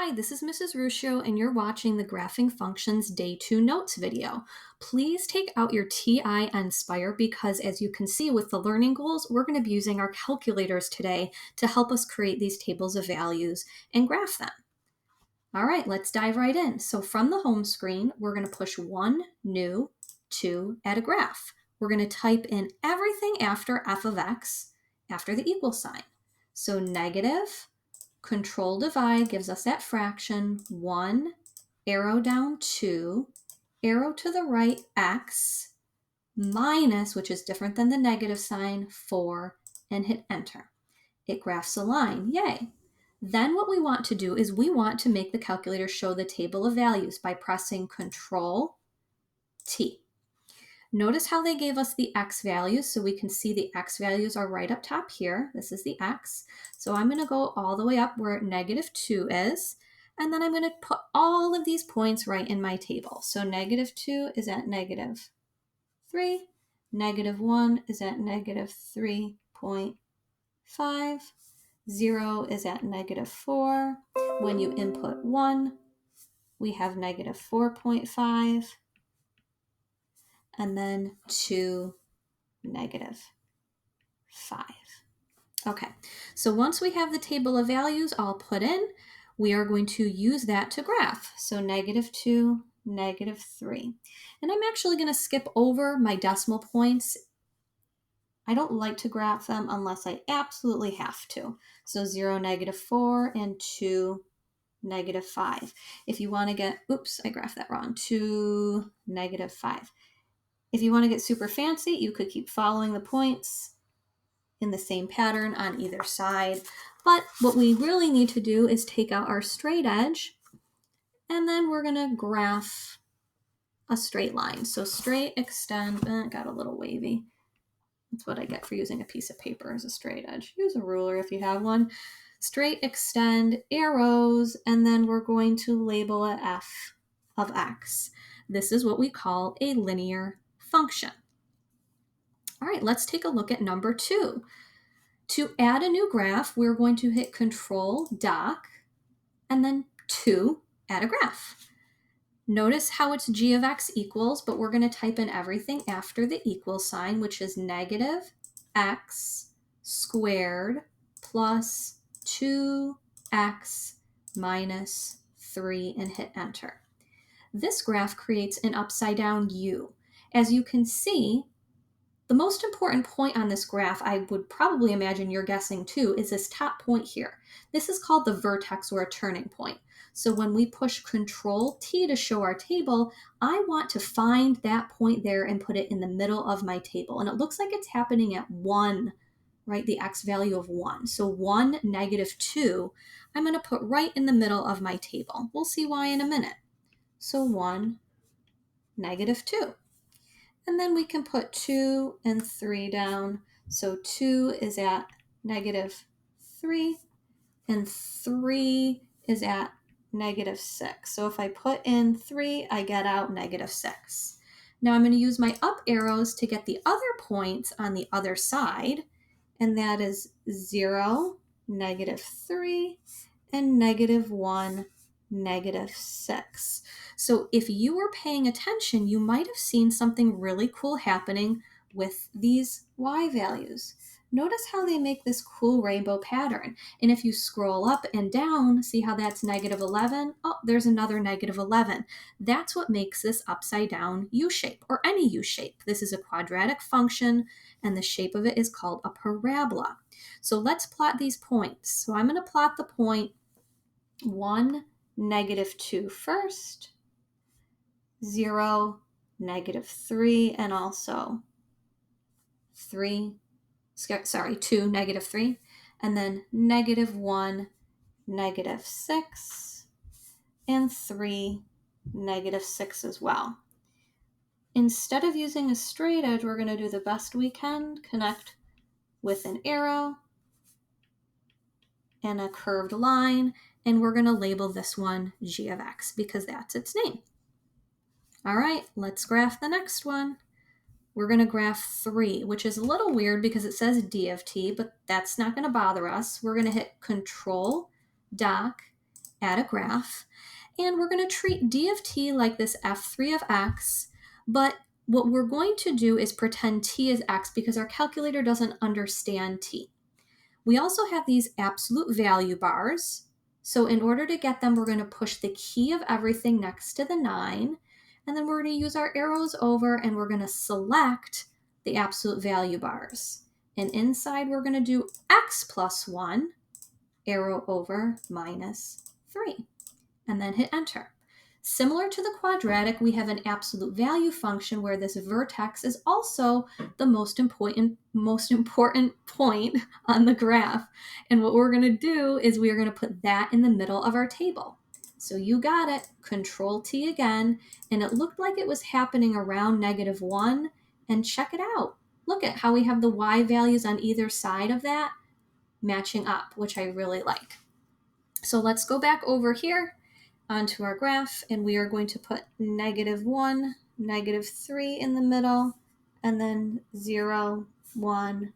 Hi, this is Mrs. Ruscio, and you're watching the Graphing Functions Day 2 Notes video. Please take out your TI Inspire because, as you can see with the learning goals, we're going to be using our calculators today to help us create these tables of values and graph them. All right, let's dive right in. So from the home screen, we're going to push 1, New, 2, Add a Graph. We're going to type in everything after f of x after the equal sign. So negative, Control divide gives us that fraction, 1, arrow down 2, arrow to the right, x, minus, which is different than the negative sign, 4, and hit enter. It graphs a line, yay. Then what we want to do is we want to make the calculator show the table of values by pressing Control T. Notice how they gave us the x values, so we can see the x values are right up top here. This is the x. So I'm going to go all the way up where -2 is, and then I'm going to put all of these points right in my table. So -2 is at -3, -1 is at -3.5, 0 is at -4. When you input 1, we have -4.5. And then 2, -5. Okay, so once we have the table of values all put in, we are going to use that to graph. So -2, -3. And I'm actually going to skip over my decimal points. I don't like to graph them unless I absolutely have to. So 0, -4, and 2, -5. If you want to get, oops, I graphed that wrong, 2, -5. If you want to get super fancy, you could keep following the points in the same pattern on either side. But what we really need to do is take out our straight edge, and then we're going to graph a straight line. So straight, extend, got a little wavy. That's what I get for using a piece of paper as a straight edge. Use a ruler if you have one. Straight, extend, arrows, and then we're going to label it f of x. This is what we call a linear function. All right, let's take a look at number 2. To add a new graph, we're going to hit Control Doc and then 2, add a graph. Notice how it's g of x equals, but we're going to type in everything after the equal sign, which is -x squared plus 2x minus 3, and hit enter. This graph creates an upside down U. As you can see, the most important point on this graph, I would probably imagine you're guessing too, is this top point here. This is called the vertex or a turning point. So when we push Control T to show our table, I want to find that point there and put it in the middle of my table. And it looks like it's happening at 1, right? The x value of 1. So 1, -2, I'm going to put right in the middle of my table. We'll see why in a minute. So 1, -2. And then we can put 2 and 3 down. So 2 is at -3, and 3 is at -6. So if I put in 3, I get out -6. Now I'm going to use my up arrows to get the other points on the other side, and that is 0, -3, and -1, -6. So if you were paying attention, you might have seen something really cool happening with these y values. Notice how they make this cool rainbow pattern. And if you scroll up and down, see how that's -11? Oh, there's another -11. That's what makes this upside down U shape, or any U shape. This is a quadratic function, and the shape of it is called a parabola. So let's plot these points. So I'm going to plot the point 1, -2 first, 0, -3, and also 2, -3, and then -1, -6, and 3, -6 as well. Instead of using a straight edge, we're going to do the best we can, connect with an arrow and a curved line, and we're going to label this one g of x because that's its name. All right, let's graph the next one. We're going to graph 3, which is a little weird because it says d of t, but that's not going to bother us. We're going to hit Control Doc, add a graph, and we're going to treat d of t like this f3 of x, but what we're going to do is pretend t is x because our calculator doesn't understand t. We also have these absolute value bars. So in order to get them, we're going to push the key of everything next to the 9, and then we're going to use our arrows over and we're going to select the absolute value bars. And inside we're going to do x plus 1, arrow over, minus 3, and then hit enter. Similar to the quadratic, we have an absolute value function where this vertex is also the most important point on the graph. And what we're going to do is we are going to put that in the middle of our table. So you got it, Control T again, and it looked like it was happening around -1, and check it out. Look at how we have the y values on either side of that matching up, which I really like. So let's go back over here onto our graph, and we are going to put -1, -3 in the middle, and then 0, 1,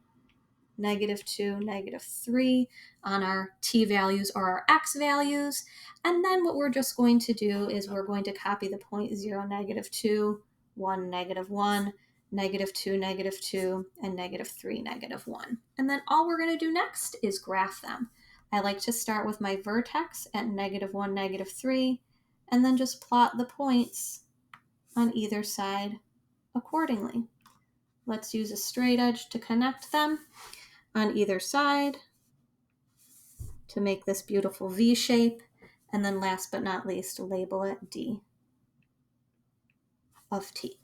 -2, -3 on our t values or our x values. And then what we're just going to do is we're going to copy the point 0, -2, 1, -1, -2, -2, and -3, -1. And then all we're going to do next is graph them. I like to start with my vertex at -1, -3, and then just plot the points on either side accordingly. Let's use a straight edge to connect them on either side to make this beautiful V shape. And then last but not least, label it D of T.